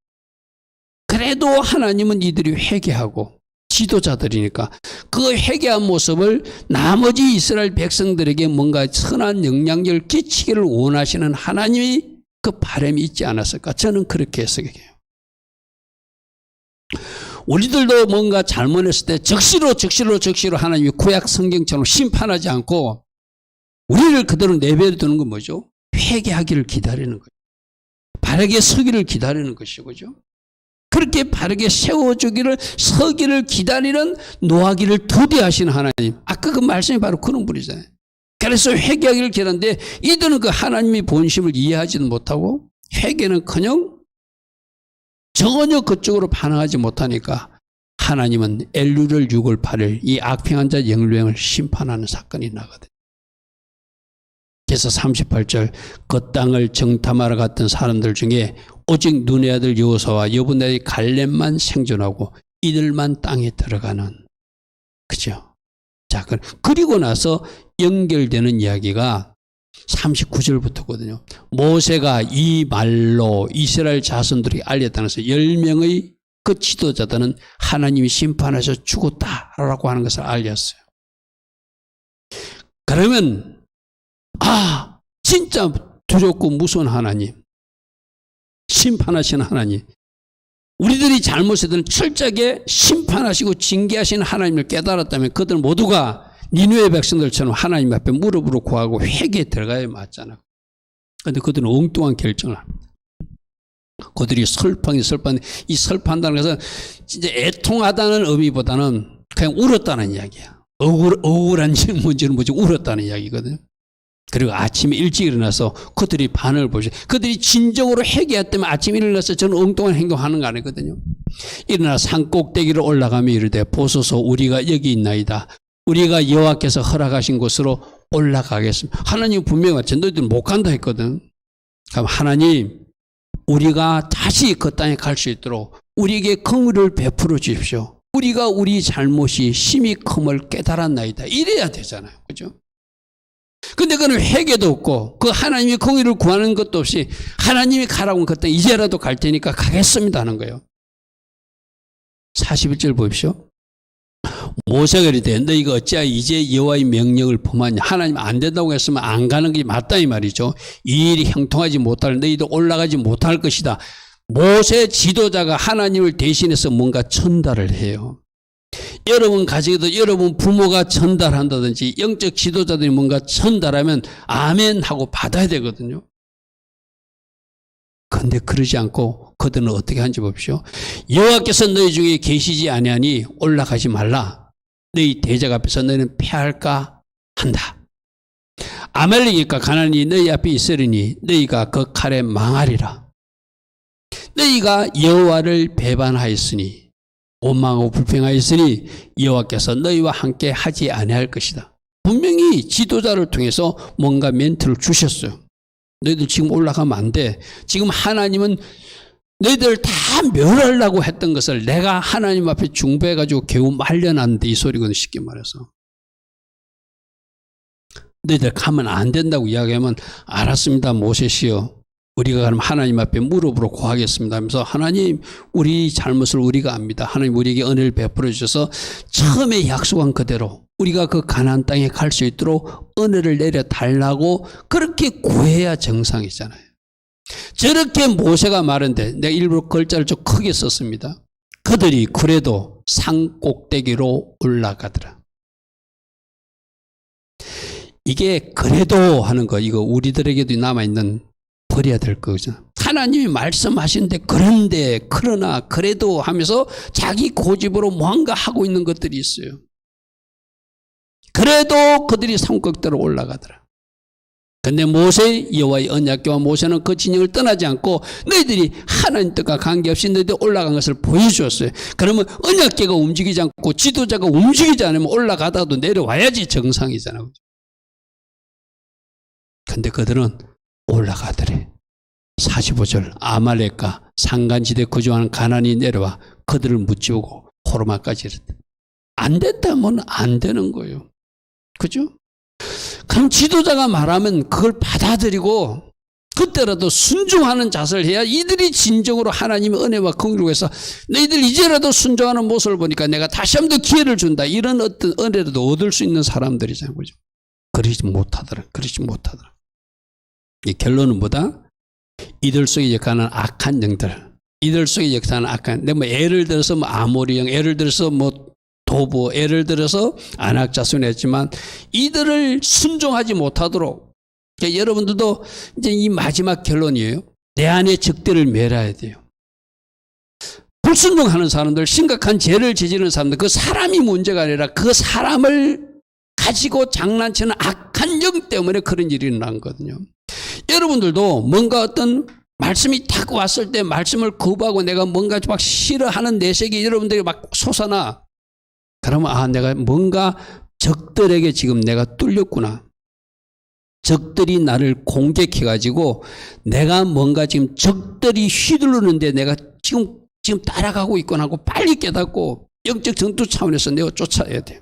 그래도 하나님은 이들이 회개하고, 지도자들이니까 그 회개한 모습을 나머지 이스라엘 백성들에게 뭔가 선한 영향력을 끼치기를 원하시는 하나님이 그 바람이 있지 않았을까? 저는 그렇게 해석해요. 우리들도 뭔가 잘못했을 때 적시로 하나님이 구약 성경처럼 심판하지 않고 우리를 그대로 내버려두는 건 뭐죠? 회개하기를 기다리는 거죠. 바르게 서기를 기다리는 것이죠. 그죠? 그렇게 바르게 세워주기를, 서기를 기다리는 노하기를 두대하시는 하나님. 아까 그 말씀이 바로 그런 분이잖아요. 그래서 회개하기를 기다리는데 이들은 그 하나님의 본심을 이해하지는 못하고 회개는커녕 전혀 그쪽으로 반응하지 못하니까 하나님은 엘룰을 6월 8일 이 악평한 자 영령을 심판하는 사건이 나거든요. 그래서 38절 그 땅을 정탐하러 갔던 사람들 중에 오직 눈의 아들 여호수아와 여분의 갈렙만 생존하고 이들만 땅에 들어가는, 그죠? 자, 그리고 나서 연결되는 이야기가 39절부터거든요. 모세가 이 말로 이스라엘 자손들이 알렸다면서 10명의 그 지도자들은 하나님이 심판하셔 죽었다라고 하는 것을 알렸어요. 그러면 진짜 두렵고 무서운 하나님, 심판하시는 하나님, 우리들이 잘못했던 철저하게 심판하시고 징계하시는 하나님을 깨달았다면 그들 모두가 니느웨 백성들처럼 하나님 앞에 무릎으로 구하고 회개에 들어가야 맞잖아. 그런데 그들은 엉뚱한 결정을 합니다. 그들이 이 슬퍼한다는 것은 진짜 애통하다는 의미보다는 그냥 울었다는 이야기야. 억울한 문제는 뭐지? 울었다는 이야기거든요. 그리고 아침에 일찍 일어나서 그들이 반응을 보죠. 그들이 진정으로 회개했다면 아침에 일어나서 저는 엉뚱한 행동하는 거 아니거든요. 일어나 산 꼭대기로 올라가며 이르되 보소서 우리가 여기 있나이다. 우리가 여호와께서 허락하신 곳으로 올라가겠습니다. 하나님 분명히 맞죠. 너희들 못 간다 했거든. 그럼 하나님, 우리가 다시 그 땅에 갈 수 있도록 우리에게 긍휼을 베풀어 주십시오. 우리가 우리 잘못이 심히 큼을 깨달았나이다. 이래야 되잖아요. 그죠? 근데 그는 회개도 없고 그 하나님의 긍휼을 구하는 것도 없이 하나님이 가라고 하면 그때 이제라도 갈 테니까 가겠습니다 하는 거예요. 41절 보십시오. 모세가 이르되 너희가 어찌하여 이제 여호와의 명령을 범하냐. 하나님 안 된다고 했으면 안 가는 게 맞다 이 말이죠. 이 일이 형통하지 못할, 너희도 올라가지 못할 것이다. 모세 지도자가 하나님을 대신해서 뭔가 전달을 해요. 여러분 가정에도 여러분 부모가 전달한다든지 영적 지도자들이 뭔가 전달하면 아멘 하고 받아야 되거든요. 근데 그러지 않고 그들은 어떻게 하는지 봅시오. 여호와께서 너희 중에 계시지 아니하니 올라가지 말라. 너희 대적 앞에서 너희는 패할까 한다. 아말렉과 가나안이 너희 앞에 있으리니 너희가 그 칼에 망하리라. 너희가 여호와를 배반하였으니 원망하고 불평하였으니 여호와께서 너희와 함께 하지 아니할 것이다. 분명히 지도자를 통해서 뭔가 멘트를 주셨어요. 너희들 지금 올라가면 안 돼. 지금 하나님은 너희들 다 멸하려고 했던 것을 내가 하나님 앞에 중보해가지고 겨우 말려놨는데 이 소리거든, 쉽게 말해서. 너희들 가면 안 된다고 이야기하면 알았습니다, 모세시여. 우리가 그럼 하나님 앞에 무릎으로 고하겠습니다 하면서 하나님 우리 잘못을 우리가 압니다. 하나님 우리에게 은혜를 베풀어 주셔서 처음에 약속한 그대로 우리가 그 가나안 땅에 갈 수 있도록 은혜를 내려 달라고 그렇게 구해야 정상이잖아요. 저렇게 모세가 말한데 내가 일부러 글자를 좀 크게 썼습니다. 그들이 그래도 산 꼭대기로 올라가더라. 이게 그래도 하는 거 이거 우리들에게도 남아있는 버려야 될 거죠. 하나님이 말씀하시는데 그런데 그러나 그래도 하면서 자기 고집으로 뭔가 하고 있는 것들이 있어요. 그래도 그들이 산꼭대로 올라가더라. 근데 모세 여호와의 언약궤와 모세는 그 진영을 떠나지 않고 너희들이 하나님 뜻과 관계없이 너희들 올라간 것을 보여주었어요. 그러면 언약궤가 움직이지 않고 지도자가 움직이지 않으면 올라가다도 내려와야지 정상이잖아요. 근데 그들은 올라가더래. 45절 아말렉과 산간지대 거주하는 가나안이 내려와 그들을 무찌우고 호르마까지 이르다. 안 됐다면 안 되는 거예요. 그죠? 그럼 지도자가 말하면 그걸 받아들이고 그때라도 순종하는 자세를 해야 이들이 진정으로 하나님의 은혜와 긍휼을 위해서 너희들 이제라도 순종하는 모습을 보니까 내가 다시 한번 더 기회를 준다. 이런 어떤 은혜라도 얻을 수 있는 사람들이잖아요. 그죠? 그러지 못하더라. 이 결론은 뭐다? 이들 속에 역사하는 악한 영들, 이들 속에 역사하는 악한, 뭐 예를 들어서 뭐 아모리형, 예를 들어서 뭐 도보, 예를 들어서 안악자손 했지만 이들을 순종하지 못하도록 그러니까 여러분들도 이제 이 마지막 결론이에요. 내 안에 적들을 멸해야 돼요. 불순종하는 사람들, 심각한 죄를 저지르는 사람들, 그 사람이 문제가 아니라 그 사람을 가지고 장난치는 악한 영 때문에 그런 일이 일어난 거거든요. 여러분들도 뭔가 어떤 말씀이 딱 왔을 때 말씀을 거부하고 내가 뭔가 막 싫어하는 내색이 여러분들이 막 솟아나. 그러면 내가 뭔가 적들에게 지금 내가 뚫렸구나. 적들이 나를 공격해가지고 내가 뭔가 지금 적들이 휘두르는데 내가 지금 따라가고 있구나 하고 빨리 깨닫고 영적 전투 차원에서 내가 쫓아야 돼요.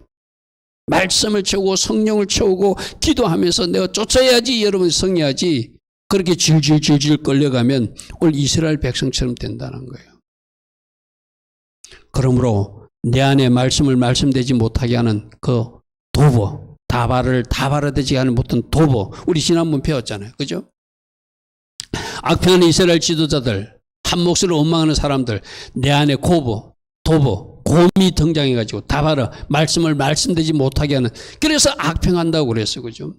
말씀을 채우고 성령을 채우고 기도하면서 내가 쫓아야지 여러분 성해야지 그렇게 질질질질 끌려가면 오늘 이스라엘 백성처럼 된다는 거예요. 그러므로 내 안에 말씀을 말씀되지 못하게 하는 그 도보, 다발화되지 않은 못한 도보, 우리 지난번 배웠잖아요. 그죠? 악평하는 이스라엘 지도자들, 한 몫을 원망하는 사람들, 내 안에 도보, 곰이 등장해가지고 다발화, 말씀을 말씀되지 못하게 하는, 그래서 악평한다고 그랬어요. 그죠?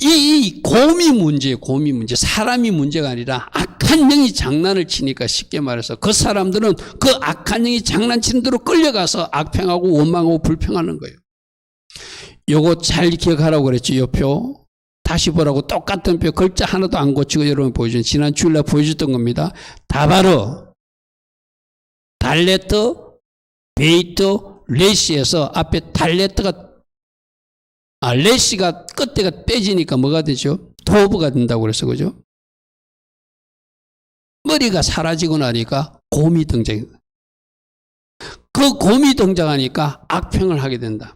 이 곰이 문제예요. 곰이 문제. 사람이 문제가 아니라 악한 영이 장난을 치니까 쉽게 말해서 그 사람들은 그 악한 영이 장난치는 대로 끌려가서 악평하고 원망하고 불평하는 거예요. 요거 잘 기억하라고 그랬죠. 요 표. 다시 보라고 똑같은 표 글자 하나도 안 고치고 여러분 보여준 지난 주일날 보여줬던 겁니다. 다바르, 달레트, 베이트, 레시에서 앞에 달레트가 레시가 끝에가 빼지니까 뭐가 되죠? 도브가 된다고 그랬어. 그죠? 머리가 사라지고 나니까 곰이 등장합니다. 그 곰이 등장하니까 악평을 하게 된다.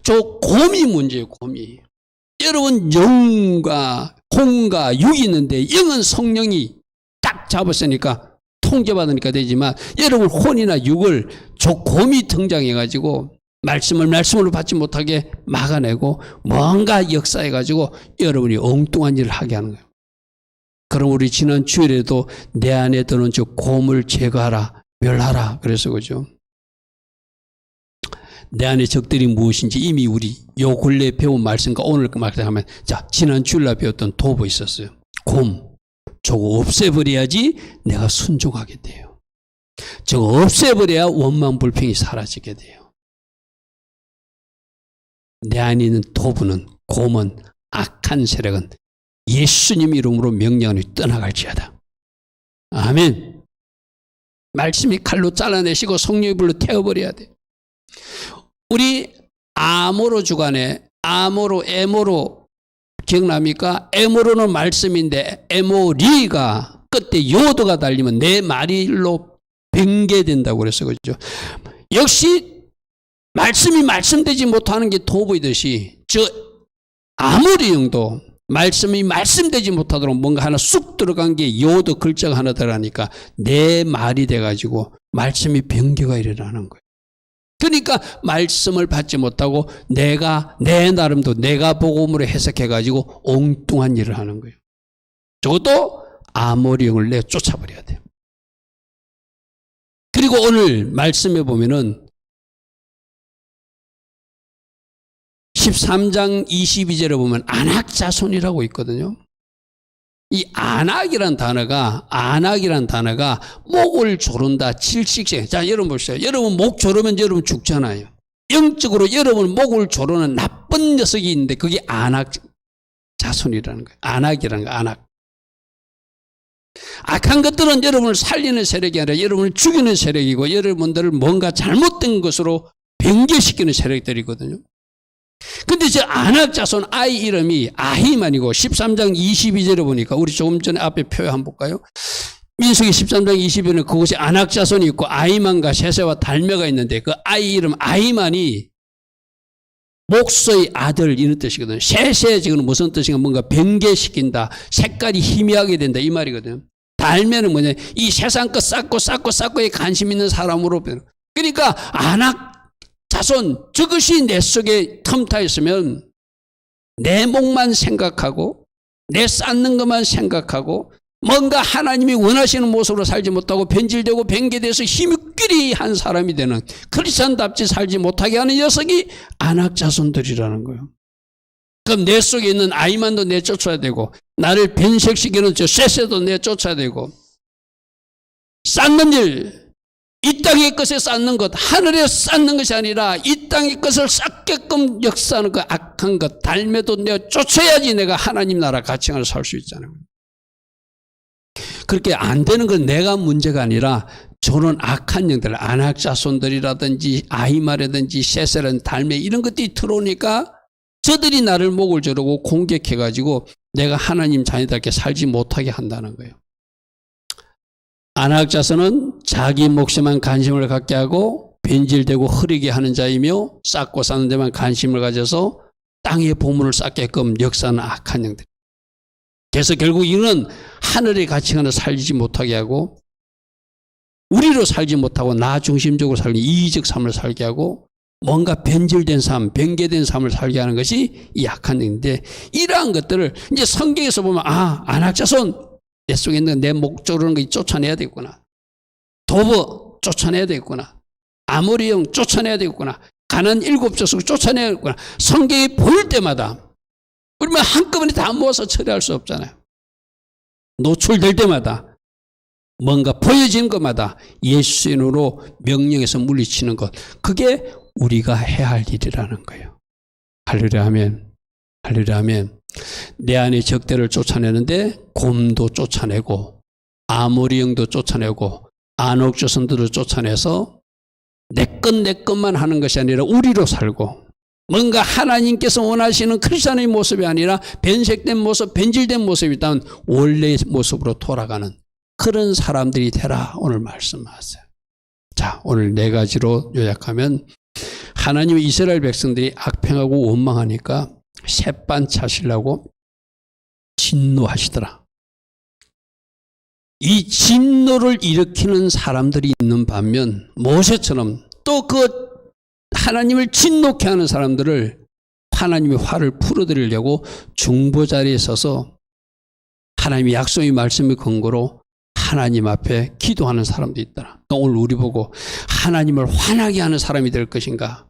저 곰이 문제예요. 곰이. 여러분 영과 혼과 육이 있는데 영은 성령이 딱 잡았으니까 통제받으니까 되지만 여러분 혼이나 육을 저 곰이 등장해가지고 말씀으로 받지 못하게 막아내고 뭔가 역사해가지고 여러분이 엉뚱한 일을 하게 하는 거예요. 그럼 우리 지난 주일에도 내 안에 드는 저 곰을 제거하라, 멸하라 그래서 그죠. 내 안에 적들이 무엇인지 이미 우리 요 근래에 배운 말씀과 오늘 그 말씀하면 자 지난 주일날 배웠던 도보 있었어요. 곰, 저거 없애버려야지 내가 순종하게 돼요. 저거 없애버려야 원망불평이 사라지게 돼요. 내 안에 있는 도부는, 곰은, 악한 세력은 예수님 이름으로 명령하니 떠나갈지어다. 아멘. 말씀이 칼로 잘라내시고 성령의 불로 태워버려야 돼. 우리 아모로 주간에 에모로 기억납니까? 에모로는 말씀인데 에모리가 끝에 요도가 달리면 내 말일로 변개된다고 그랬어요. 그렇죠? 역시 말씀이 말씀되지 못하는 게 도부이듯이 저 아모리형도 말씀이 말씀되지 못하도록 뭔가 하나 쑥 들어간 게 요도 글자가 하나 들어가니까 내 말이 돼가지고 말씀이 변개가 일어나는 거예요. 그러니까 말씀을 받지 못하고 내가 내 나름도 내가 복음으로 해석해가지고 엉뚱한 일을 하는 거예요. 저것도 아모리형을 내 쫓아버려야 돼요. 그리고 오늘 말씀에 보면은 13장 22절에 보면 안악자손이라고 있거든요. 이 안악이란 단어가 목을 조른다, 칠식생. 자, 여러분 보세요. 여러분 목 조르면 여러분 죽잖아요. 영적으로 여러분 목을 조르는 나쁜 녀석이 있는데 그게 안악자손이라는 거예요. 안악이라는 거, 안악. 악한 것들은 여러분을 살리는 세력이 아니라 여러분을 죽이는 세력이고 여러분들을 뭔가 잘못된 것으로 변개시키는 세력들이거든요. 근데 저 안악자손 아이 이름이 아히만이고 13장 22절에 보니까 우리 조금 전에 앞에 표현 한번 볼까요? 민수기 13장 22절에 그곳에 안악자손이 있고 아히만과 세세와 달메가 있는데 그 아이 이름 아히만이 목소의 아들 이런 뜻이거든요. 세세 지금 무슨 뜻인가 뭔가 변개시킨다. 색깔이 희미하게 된다 이 말이거든요. 달메는 뭐냐 이 세상 것 쌓고에 관심 있는 사람으로 변. 그러니까 안악자손 저것이 내 속에 텀타 있으면 내 목만 생각하고 내 쌓는 것만 생각하고 뭔가 하나님이 원하시는 모습으로 살지 못하고 변질되고 변개돼서 힘있기리 한 사람이 되는 크리스찬답지 살지 못하게 하는 녀석이 안악자손들이라는 거예요. 그럼 내 속에 있는 아이만도 내쫓아야 되고 나를 변색시키는 저 쇠쇠도 내쫓아야 되고 쌓는 일, 이 땅의 것에 쌓는 것, 하늘에 쌓는 것이 아니라 이 땅의 것을 쌓게끔 역사하는 그 악한 것, 달매도 내가 쫓아야지 내가 하나님 나라 가치관을 살 수 있잖아요. 그렇게 안 되는 건 내가 문제가 아니라 저런 악한 영들, 안악자손들이라든지 아이마라든지 쇠쇠라든지 달매 이런 것들이 들어오니까 저들이 나를 목을 조르고 공격해가지고 내가 하나님 자녀답게 살지 못하게 한다는 거예요. 안악자손은 자기 몫에만 관심을 갖게 하고 변질되고 흐리게 하는 자이며 쌓고 사는 데만 관심을 가져서 땅의 보물을 쌓게끔 역사하는 악한 영들. 그래서 결국 이는 하늘의 가치관을 살지 못하게 하고 우리로 살지 못하고 나 중심적으로 살기 이기적 삶을 살게 하고 뭔가 변질된 삶, 변개된 삶을 살게 하는 것이 이 악한 영인데 이러한 것들을 이제 성경에서 보면 안악자손 내 속에 있는 내 목 조르는 거 쫓아내야 되겠구나. 도버 쫓아내야 되겠구나. 아모리형 쫓아내야 되겠구나. 가난 일곱 족속 쫓아내야 되겠구나. 성경이 보일 때마다 그러면 한꺼번에 다 모아서 처리할 수 없잖아요. 노출될 때마다 뭔가 보여지는 것마다 예수님으로 명령해서 물리치는 것. 그게 우리가 해야 할 일이라는 거예요. 할렐루야 아멘. 할렐루야 아멘. 내 안에 적대를 쫓아내는데 곰도 쫓아내고 아모리형도 쫓아내고 안옥조선들을 쫓아내서 내 것만 하는 것이 아니라 우리로 살고 뭔가 하나님께서 원하시는 크리스찬의 모습이 아니라 변색된 모습, 변질된 모습이 있다면 원래의 모습으로 돌아가는 그런 사람들이 되라 오늘 말씀하세요. 자, 오늘 네 가지로 요약하면 하나님의 이스라엘 백성들이 악평하고 원망하니까 새반 차시려고 진노하시더라. 이 진노를 일으키는 사람들이 있는 반면 모세처럼 또 그 하나님을 진노케 하는 사람들을 하나님의 화를 풀어드리려고 중보 자리에 서서 하나님의 약속의 말씀의 근거로 하나님 앞에 기도하는 사람도 있더라. 그러니까 오늘 우리 보고 하나님을 화나게 하는 사람이 될 것인가?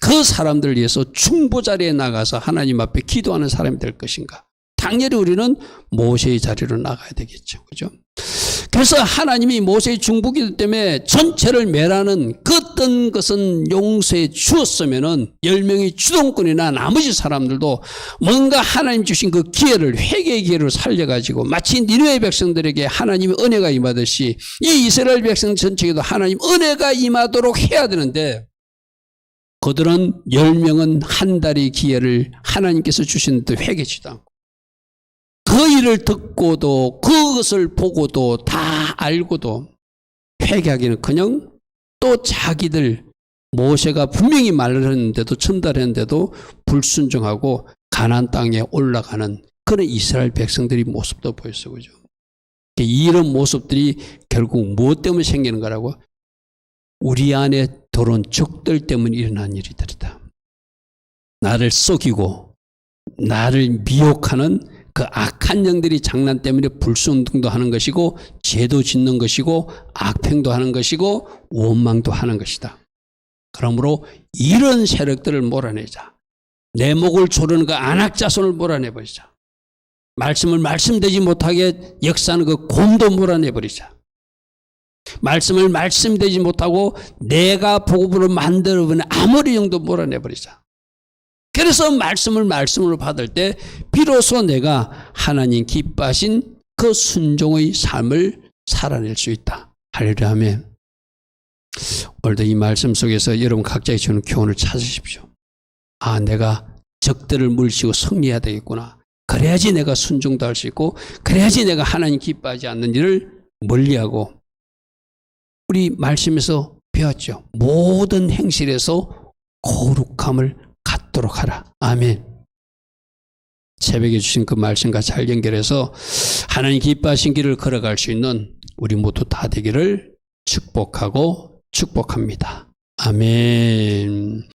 그 사람들을 위해서 중보 자리에 나가서 하나님 앞에 기도하는 사람이 될 것인가? 강렬히 우리는 모세의 자리로 나가야 되겠죠. 그죠? 그래서 하나님이 모세의 중보기도 때문에 전체를 멸하는 그 어떤 것은 용서해 주었으면은 10명의 주동권이나 나머지 사람들도 뭔가 하나님 주신 그 기회를, 회개의 기회를 살려가지고 마치 니느웨 백성들에게 하나님의 은혜가 임하듯이 이 이스라엘 백성 전체에도 하나님 은혜가 임하도록 해야 되는데, 그들은 10명은 한 달의 기회를 하나님께서 주시는데 회개치도 않고, 그 일을 듣고도 그것을 보고도 다 알고도 회개하기는커녕 또 자기들, 모세가 분명히 말을 했는데도, 전달했는데도 불순종하고 가나안 땅에 올라가는 그런 이스라엘 백성들의 모습도 보였어요. 그죠? 이런 모습들이 결국 무엇 때문에 생기는 거라고? 우리 안에 들어온 적들 때문에 일어난 일들이다. 나를 속이고 나를 미혹하는 그 악한 영들이 장난 때문에 불순종도 하는 것이고, 죄도 짓는 것이고, 악행도 하는 것이고, 원망도 하는 것이다. 그러므로 이런 세력들을 몰아내자. 내 목을 조르는 그 안악자손을 몰아내버리자. 말씀을 말씀되지 못하게 역사하는 그 곰도 몰아내버리자. 말씀을 말씀되지 못하고 내가 복음으로 만들어버린 아무리 영도 몰아내버리자. 그래서 말씀을 말씀으로 받을 때 비로소 내가 하나님 기뻐하신 그 순종의 삶을 살아낼 수 있다. 할렐루야, 아멘. 오늘도 이 말씀 속에서 여러분 각자의 주는 교훈을 찾으십시오. 아, 내가 적들을 물리치고 승리해야 되겠구나. 그래야지 내가 순종도 할 수 있고, 그래야지 내가 하나님 기뻐하지 않는 일을 멀리하고. 우리 말씀에서 배웠죠. 모든 행실에서 거룩함을 갖도록 하라. 아멘. 새벽에 주신 그 말씀과 잘 연결해서 하나님 기뻐하신 길을 걸어갈 수 있는 우리 모두 다 되기를 축복하고 축복합니다. 아멘.